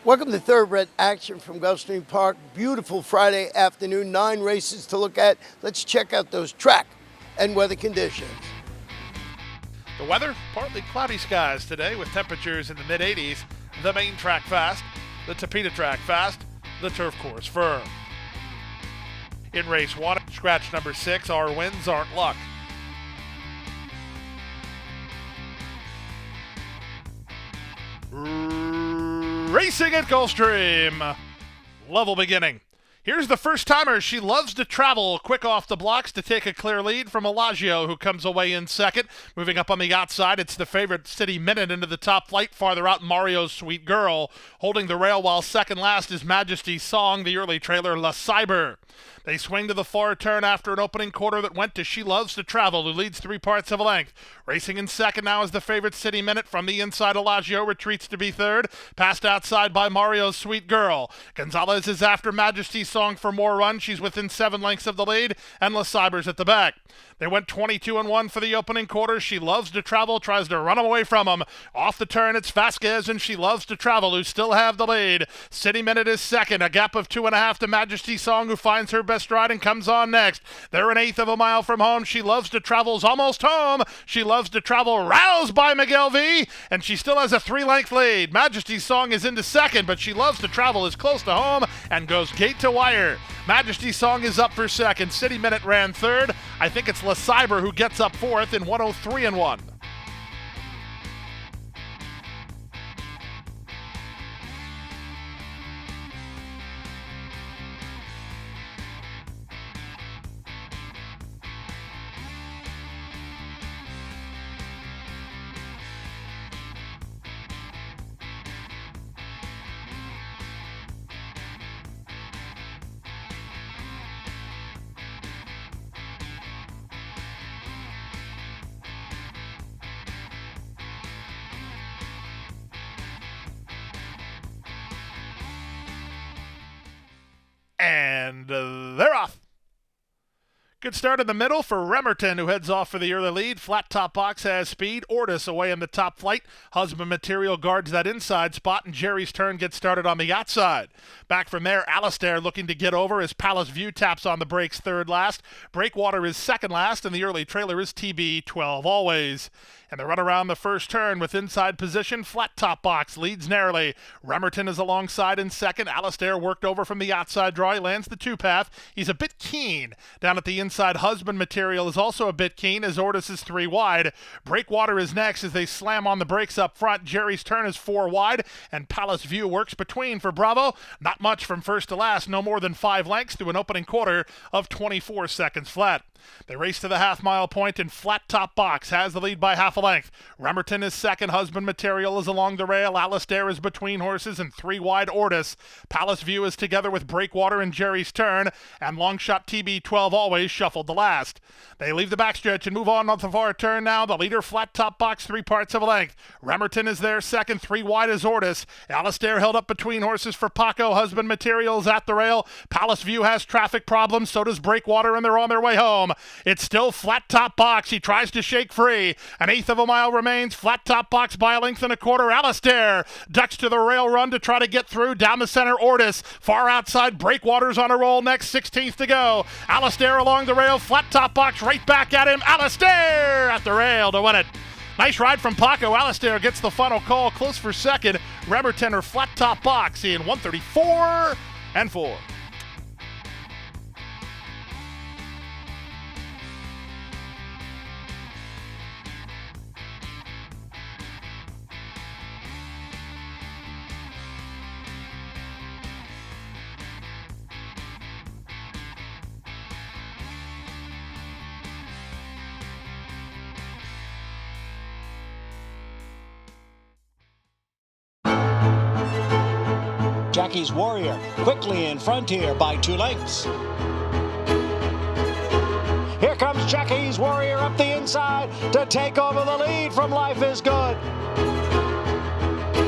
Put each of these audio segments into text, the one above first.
Welcome to Thoroughbred Action from Gulfstream Park. Beautiful Friday afternoon, 9 races to look at. Let's check out those track and weather conditions. The weather, partly cloudy skies today with temperatures in the mid-80s. The main track fast, the Tapeta track fast, the turf course firm. In race 1, scratch number 6, our wins aren't luck. Racing at Gulfstream. Level beginning. Here's the first timer. She loves to travel. Quick off the blocks to take a clear lead from Elagio, who comes away in second. Moving up on the outside, it's the favorite City Minute into the top flight. Farther out, Mario's Sweet Girl. Holding the rail while second last is Majesty's Song, the early trailer La Cyber. They swing to the far turn after an opening quarter that went to She Loves to Travel, who leads 3 parts of a length. Racing in second now is the favorite City Minute. From the inside, Elagio retreats to be third. Passed outside by Mario's Sweet Girl. Gonzalez is after Majesty's Song for more run. She's within 7 lengths of the lead, and La Cyber's at the back. They went 22-1 for the opening quarter. She Loves to Travel tries to run away from them. Off the turn, it's Vasquez and She Loves to Travel, who still have the lead. City Minute is second, a gap of 2.5 to Majesty's Song, who finds her best ride and comes on next. They're an eighth of a mile from home. She Loves to Travel's almost home. She Loves to Travel roused by Miguel V, and she still has a 3-length lead. Majesty's Song is into second, but She Loves to Travel is close to home and goes gate to wire. Majesty's Song is up for second. City Minute ran third. I think it's La Cyber who gets up fourth in 103-1. And they're off. Good start in the middle for Remerton, who heads off for the early lead. Flat top box has speed. Ortis away in the top flight. Husband Material guards that inside spot, and Jerry's Turn gets started on the outside. Back from there, Alistair looking to get over as Palace View taps on the brakes third last. Breakwater is second last, and the early trailer is TB12 Always. And the run around the first turn with inside position. Flat top box leads narrowly. Remerton is alongside in second. Alistair worked over from the outside draw. He lands the 2-path. He's a bit keen. Down at the inside, Husband Material is also a bit keen as Ortis is 3 wide. Breakwater is next as they slam on the brakes up front. Jerry's Turn is 4 wide, and Palace View works between for Bravo. Not much from first to last, no more than 5 lengths through an opening quarter of 24 seconds flat. They race to the half-mile point, and Flat Top Box has the lead by half a length. Remerton is second. Husband Material is along the rail. Alistair is between horses, and 3 wide Ortis. Palace View is together with Breakwater and Jerry's Turn, and Longshot TB12 Always shuffled the last. They leave the backstretch and move on the far turn now. The leader, Flat Top Box, 3 parts of a length. Remerton is there second. 3 wide is Ortis. Alistair held up between horses for Paco. Husband Material is at the rail. Palace View has traffic problems. So does Breakwater, and they're on their way home. It's still Flat Top Box. He tries to shake free. An eighth of a mile remains. Flat Top Box by a length and a quarter. Alistair ducks to the rail run to try to get through. Down the center, Ortis. Far outside, Breakwater's on a roll next. 16th to go. Alistair along the rail. Flat Top Box right back at him. Alistair at the rail to win it. Nice ride from Paco. Alistair gets the final call. Close for second. Remerton or Flat Top Box in 134-4. Jackie's Warrior quickly in front here by 2 lengths. Here comes Jackie's Warrior up the inside to take over the lead from Life is Good.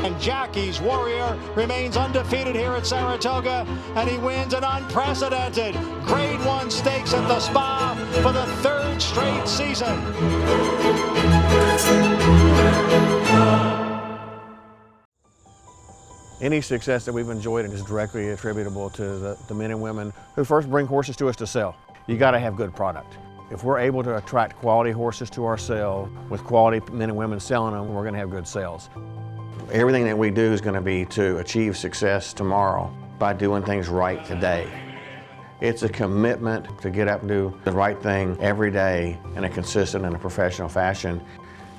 And and Jackie's Warrior remains undefeated here at Saratoga, and he wins an unprecedented Grade 1 stakes at the Spa for the third straight season. Any success that we've enjoyed is directly attributable to the men and women who first bring horses to us to sell. You got to have good product. If we're able to attract quality horses to our sale with quality men and women selling them, we're going to have good sales. Everything that we do is going to be to achieve success tomorrow by doing things right today. It's a commitment to get up and do the right thing every day in a consistent and a professional fashion,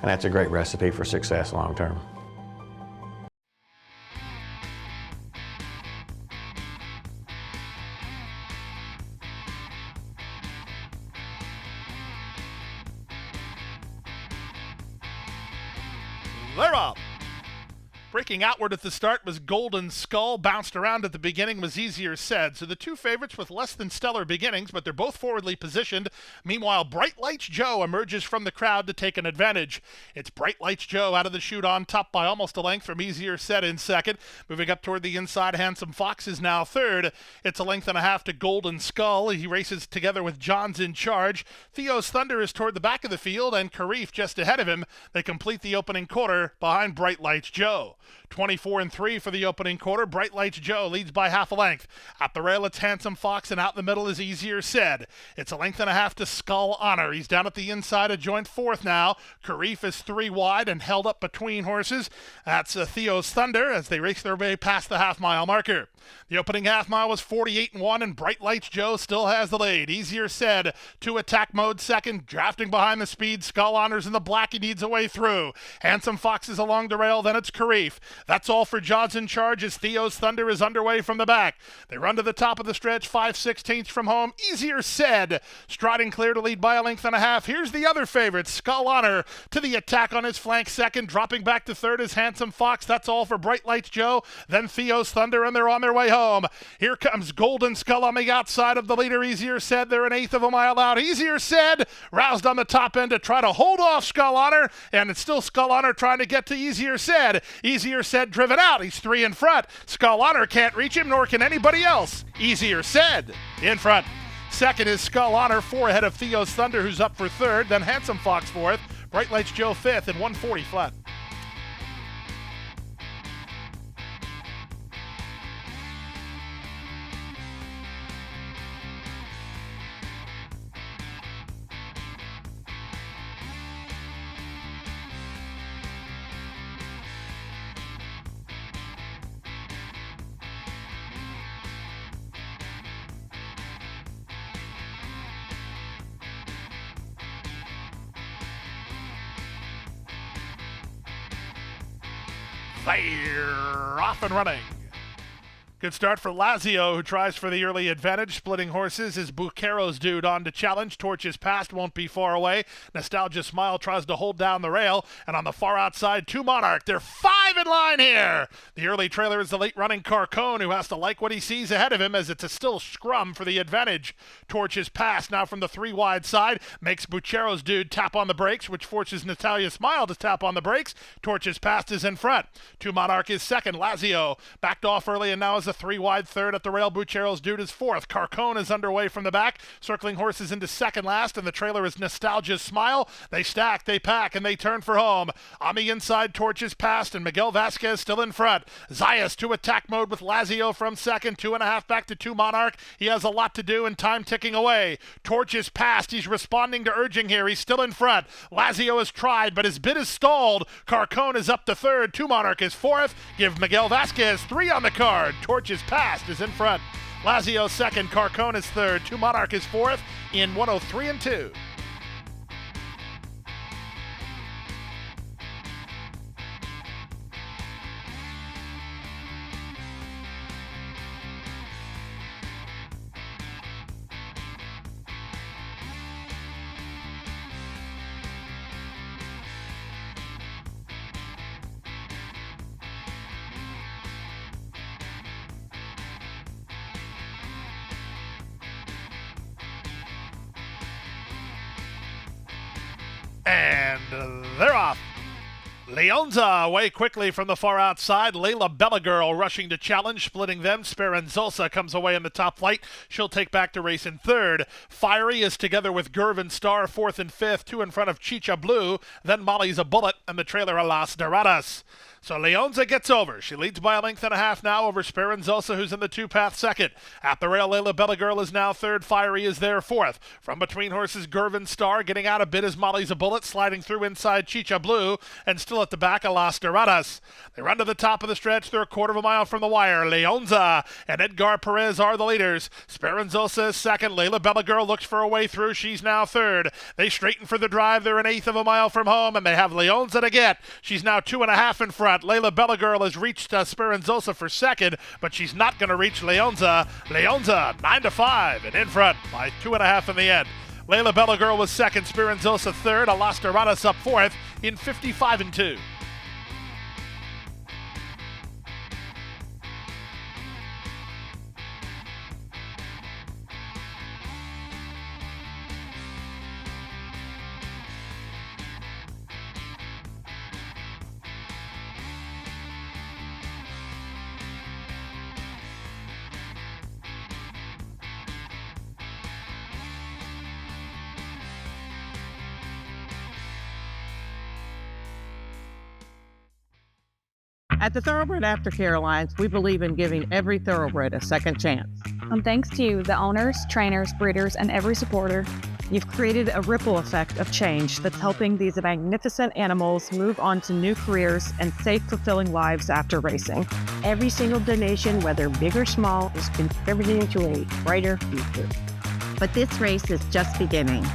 and that's a great recipe for success long term. They're up. Breaking outward at the start was Golden Skull. Bounced around at the beginning was Easier Said. So the two favorites with less than stellar beginnings, but they're both forwardly positioned. Meanwhile, Bright Lights Joe emerges from the crowd to take an advantage. It's Bright Lights Joe out of the chute on top by almost a length from Easier Said in second. Moving up toward the inside, Handsome Fox is now third. It's a length and a half to Golden Skull. He races together with John's in charge. Theo's Thunder is toward the back of the field, and Karif just ahead of him. They complete the opening quarter behind Bright Lights Joe. 24-3 for the opening quarter. Bright Lights Joe leads by half a length. At the rail, it's Handsome Fox, and out in the middle is Easier Said. It's a length and a half to Skull Honor. He's down at the inside, a joint fourth now. Karif is three wide and held up between horses. That's Theo's Thunder as they race their way past the half-mile marker. The opening half mile was 48-1, and Bright Lights Joe still has the lead. Easier Said to attack mode second, drafting behind the speed. Skull Honor's in the black. He needs a way through. Handsome Fox is along the rail, then it's Karif. That's all for John's in charge as Theo's Thunder is underway from the back. They run to the top of the stretch, 5/16 from home. Easier Said striding clear to lead by a length and a half. Here's the other favorite, Skull Honor, to the attack on his flank second. Dropping back to third is Handsome Fox. That's all for Bright Lights Joe. Then Theo's Thunder, and they're on their way home. Here comes Golden Skull on the outside of the leader. Easier Said, they're an eighth of a mile out. Easier Said roused on the top end to try to hold off Skull Honor, and it's still Skull Honor trying to get to Easier Said. Easier Said driven out. He's three in front. Skull Honor can't reach him, nor can anybody else. Easier Said in front. Second is Skull Honor, four ahead of Theo's Thunder, who's up for third. Then Handsome Fox fourth. Bright Lights Joe fifth and 140 flat. They're off and running. Good start for Lazio, who tries for the early advantage. Splitting horses is Bucero's dude on to challenge. Torches past, won't be far away. Nostalgia Smile tries to hold down the rail. And on the far outside, Two Monarch. They're five in line here. The early trailer is the late running Carcone, who has to like what he sees ahead of him as it's a still scrum for the advantage. Torches past now from the three wide side. Makes Bucero's dude tap on the brakes, which forces Natalia Smile to tap on the brakes. Torches past is in front. Two Monarch is second. Lazio backed off early and now is a three wide third at the rail. Bucero's dude is fourth. Carcone is underway from the back, circling horses into second last, and the trailer is Nostalgia's Smile. They stack, they pack, and they turn for home. On the inside, Torches past, and Miguel Vasquez still in front. Zayas to attack mode with Lazio from second, 2.5 back to Two Monarch. He has a lot to do and time ticking away. Torches past, he's responding to urging here. He's still in front. Lazio has tried, but his bid is stalled. Carcone is up to third. Two Monarch is fourth. Give Miguel Vasquez three on the card. Torches past is in front. Lazio second. Carcone is third. Two Monarch is fourth in 103-2. And they're off. Leonza away quickly from the far outside. Layla Bellagirl rushing to challenge, splitting them. Speranzosa comes away in the top flight. She'll take back to race in third. Fiery is together with Gervin Star, fourth and fifth, two in front of Chicha Blue. Then Molly's a Bullet and the trailer Las Doradas. So Leonza gets over. She leads by a length and a half now over Speranzosa, who's in the two-path second. At the rail, Layla Bellagirl is now third. Fiery is there fourth. From between horses, Gervin Star getting out a bit as Molly's a Bullet, sliding through inside Chicha Blue, and still at the back, Las Doradas. They run to the top of the stretch. They're a quarter of a mile from the wire. Leonza and Edgar Perez are the leaders. Speranzosa is second. Layla Bellagirl looks for a way through. She's now third. They straighten for the drive. They're an eighth of a mile from home, and they have Leonza to get. She's now 2.5 in front. Layla Bellagirl has reached Speranzosa for second, but she's not going to reach Leonza. Leonza 9-5 and in front by 2.5 in the end. Layla Bellagirl was second, Speranzosa third, Las Doradas up fourth in 55-2. At the Thoroughbred Aftercare Alliance, we believe in giving every thoroughbred a second chance. And thanks to you, the owners, trainers, breeders, and every supporter, You've created a ripple effect of change that's helping these magnificent animals move on to new careers and safe, fulfilling lives after racing. Every single donation, whether big or small, is contributing to a brighter future. But this race is just beginning.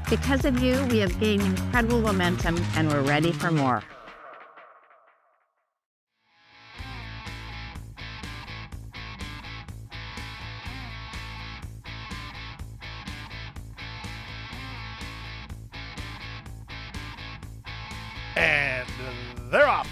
Because of you, we have gained incredible momentum and we're ready for more. And they're off.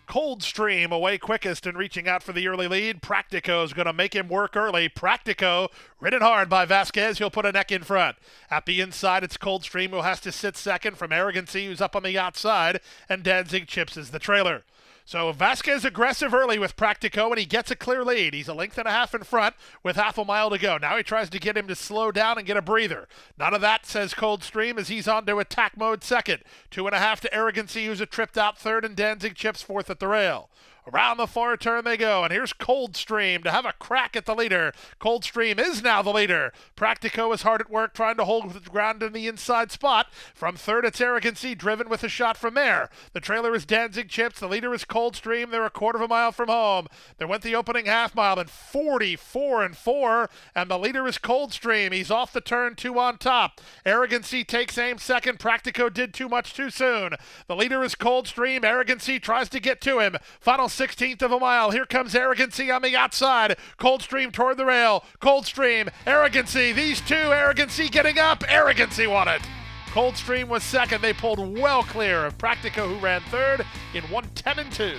Gulfstream away quickest and reaching out for the early lead. Practico's going to make him work early. Practico ridden hard by Vasquez. He'll put a neck in front. At the inside, it's Gulfstream who has to sit second from Arrogancy, who's up on the outside, and Danzig Chips is the trailer. So Vasquez aggressive early with Practico, and he gets a clear lead. He's a length and a half in front with half a mile to go. Now he tries to get him to slow down and get a breather. None of that, says Gulfstream, as he's on to attack mode second. 2.5 to Arrogancy, who's a tripped out third, and Danzig Chips fourth at the rail. Around the far turn they go, and here's Gulfstream to have a crack at the leader. Gulfstream is now the leader. Practico is hard at work trying to hold the ground in the inside spot. From third, it's Arrogancy, driven with a shot from there. The trailer is Danzig Chips. The leader is Gulfstream. They're a quarter of a mile from home. They went the opening half mile in 44-4, and the leader is Gulfstream. He's off the turn, 2 on top. Arrogancy takes aim second. Practico did too much too soon. The leader is Gulfstream. Arrogancy tries to get to him. Final 16th of a mile. Here comes Arrogancy on the outside. Gulfstream toward the rail. Gulfstream, Arrogancy. These two, Arrogancy getting up. Arrogancy won it. Gulfstream was second. They pulled well clear of Practico, who ran third in 1:10-2.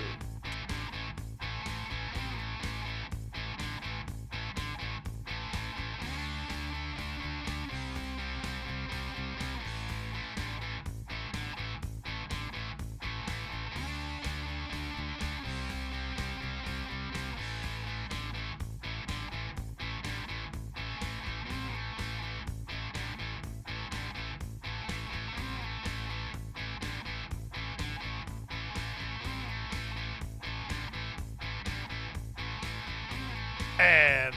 And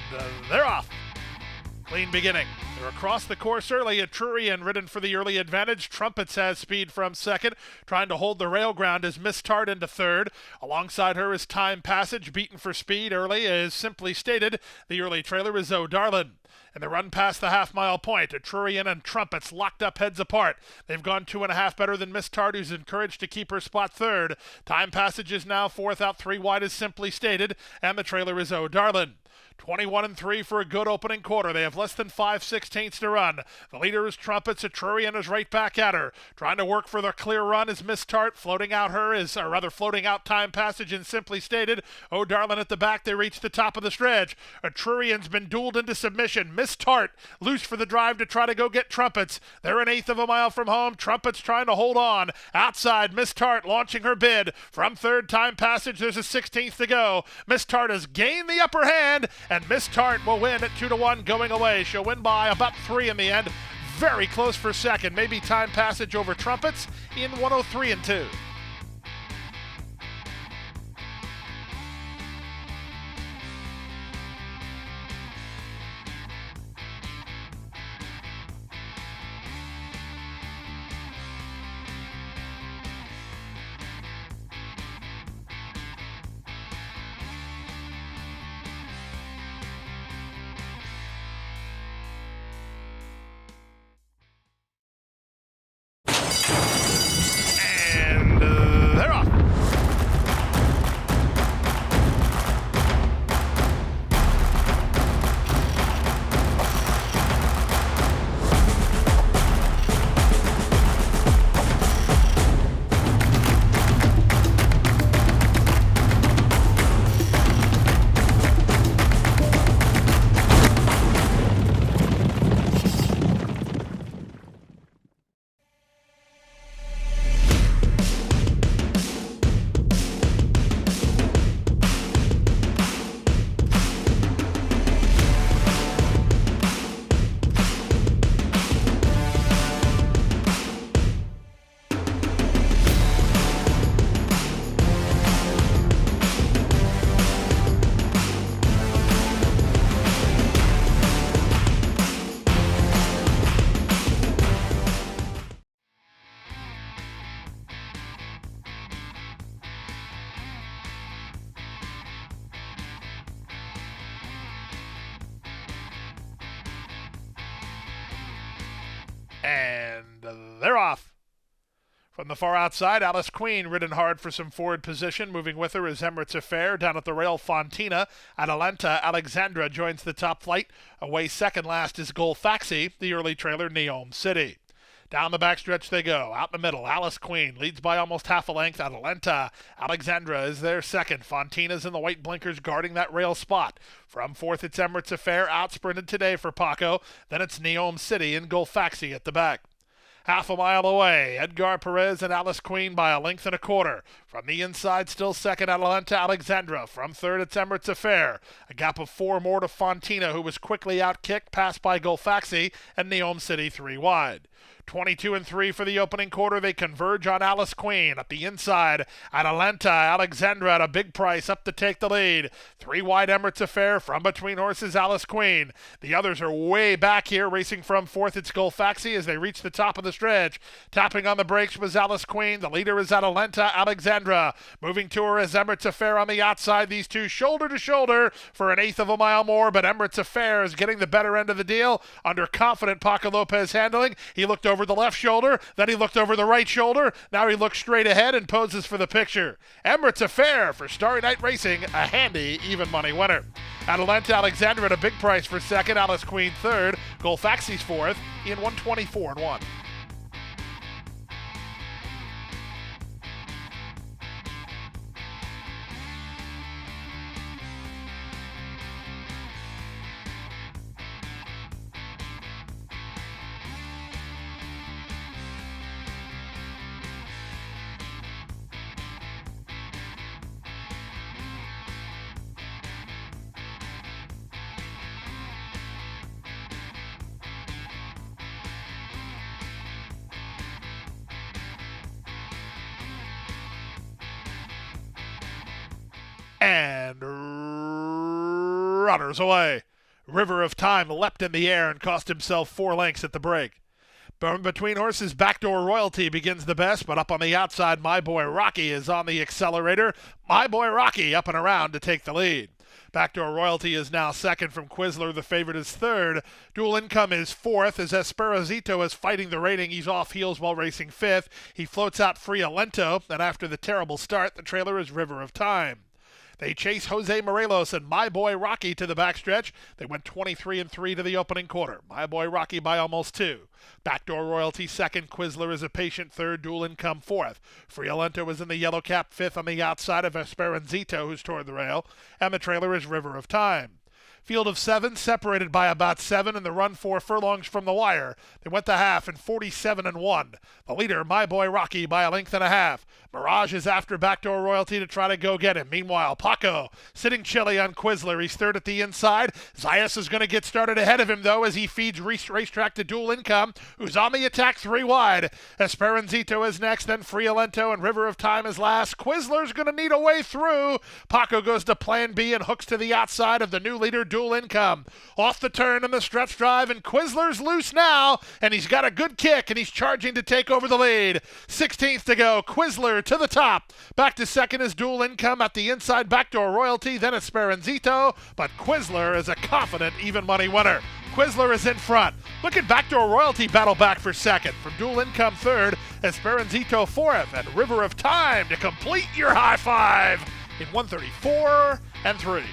they're off. Clean beginning. They're across the course early. Etrurian ridden for the early advantage. Trumpets has speed from second. Trying to hold the rail ground is Miss Tart into third. Alongside her is Time Passage, beaten for speed early, as simply stated. The early trailer is O'Darlin. And the run past the half-mile point, Etrurian and Trumpets locked up heads apart. They've gone 2.5 better than Miss Tart, who's encouraged to keep her spot third. Time Passage is now fourth, out 3 wide as simply stated, and the trailer is O'Darlin. 21-3 for a good opening quarter. They have less than 5/16 to run. The leader is Trumpets. Etrurian is right back at her. Trying to work for the clear run is Miss Tart. Floating out Time Passage, and Simply Stated. Oh, darling at the back. They reach the top of the stretch. Etrurian's been dueled into submission. Miss Tart loose for the drive to try to go get Trumpets. They're an eighth of a mile from home. Trumpets trying to hold on. Outside, Miss Tart launching her bid. From third Time Passage, there's a 16th to go. Miss Tart has gained the upper hand, and Miss Tart will win at 2-1 going away. She'll win by about 3 in the end. Very close for second. Maybe Time Passage over Trumpets in 103-2. They're off. And they're off. From the far outside, Alice Queen ridden hard for some forward position. Moving with her is Emirates Affair. Down at the rail, Fontina. Atalanta Alexandra joins the top flight. Away second last is Gulfstream, the early trailer Neom City. Down the backstretch they go. Out in the middle, Alice Queen leads by almost half a length. Atalanta Alexandra is their second. Fontina's in the white blinkers guarding that rail spot. From fourth, it's Emirates Affair. Outsprinted today for Paco. Then it's Neom City and Gulfstream at the back. Half a mile away, Edgar Perez and Alice Queen by a length and a quarter. From the inside, still second, Atalanta Alexandra. From third, it's Emirates Affair. A gap of 4 more to Fontina, who was quickly outkicked, passed by Gulfstream and Neom City 3 wide. 22-3 for the opening quarter. They converge on Alice Queen. At the inside, Atalanta Alexandra at a big price up to take the lead. 3 wide, Emirates Affair. From between horses, Alice Queen. The others are way back here. Racing from fourth, it's Gulfstream as they reach the top of the stretch. Tapping on the brakes was Alice Queen. The leader is Atalanta Alexandra. Moving to her is Emirates Affair on the outside. These two shoulder to shoulder for an eighth of a mile more, but Emirates Affair is getting the better end of the deal under confident Paco Lopez handling. He looked over the left shoulder, then he looked over the right shoulder. Now he looks straight ahead and poses for the picture. Emirates Affair for Starry Night Racing, a handy even money winner. Atalanta Alexandra at a big price for second, Alice Queen third, Gulfstream's fourth in 124-1. And runners away. River of Time leapt in the air and cost himself 4 lengths at the break. Between horses, Backdoor Royalty begins the best, but up on the outside, My Boy Rocky is on the accelerator. My Boy Rocky up and around to take the lead. Backdoor Royalty is now second from Quizler. The favorite is third. Dual Income is fourth as Esperanzito is fighting the rating. He's off heels while racing fifth. He floats out Friolento, and after the terrible start, the trailer is River of Time. They chase Jose Morelos and My Boy Rocky to the backstretch. They went 23-3 to the opening quarter. My Boy Rocky by almost 2. Backdoor Royalty second. Quizler is a patient third. Dual Income fourth. Friolento is in the yellow cap fifth on the outside of Esperanzito, who's toward the rail. And the trailer is River of Time. Field of 7 separated by about 7 and the run 4 furlongs from the wire. They went the half in 47-1. The leader, My Boy Rocky, by a length and a half. Mirage is after Backdoor Royalty to try to go get him. Meanwhile, Paco sitting chilly on Quizler. He's third at the inside. Zayas is going to get started ahead of him, though, as he feeds Racetrack to Dual Income, who's on the attack 3 wide. Esperanzito is next, then Friolento and River of Time is last. Quizler's going to need a way through. Paco goes to Plan B and hooks to the outside of the new leader, Dual Income. Off the turn in the stretch drive, and Quizler's loose now, and he's got a good kick, and he's charging to take over the lead. 16th to go. Quizler to the top. Back to second is Dual Income at the inside. Backdoor Royalty, then Esperanzito, but Quizler is a confident even money winner. Quizler is in front. Look at Backdoor Royalty battle back for second. From Dual Income third, Esperanzito fourth, and River of Time to complete your high five in 134-3.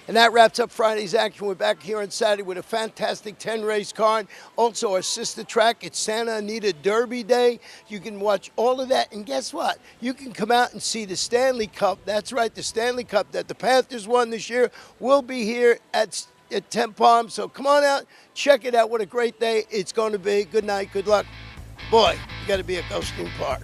And that wraps up Friday's action. We're back here on Saturday with a fantastic 10-race card. Also, our sister track, it's Santa Anita Derby Day. You can watch all of that. And guess what? You can come out and see the Stanley Cup. That's right, the Stanley Cup that the Panthers won this year will be here at 10 Palms. So come on out, check it out. What a great day it's going to be. Good night, good luck. Boy, you got to be at Gulfstream Park.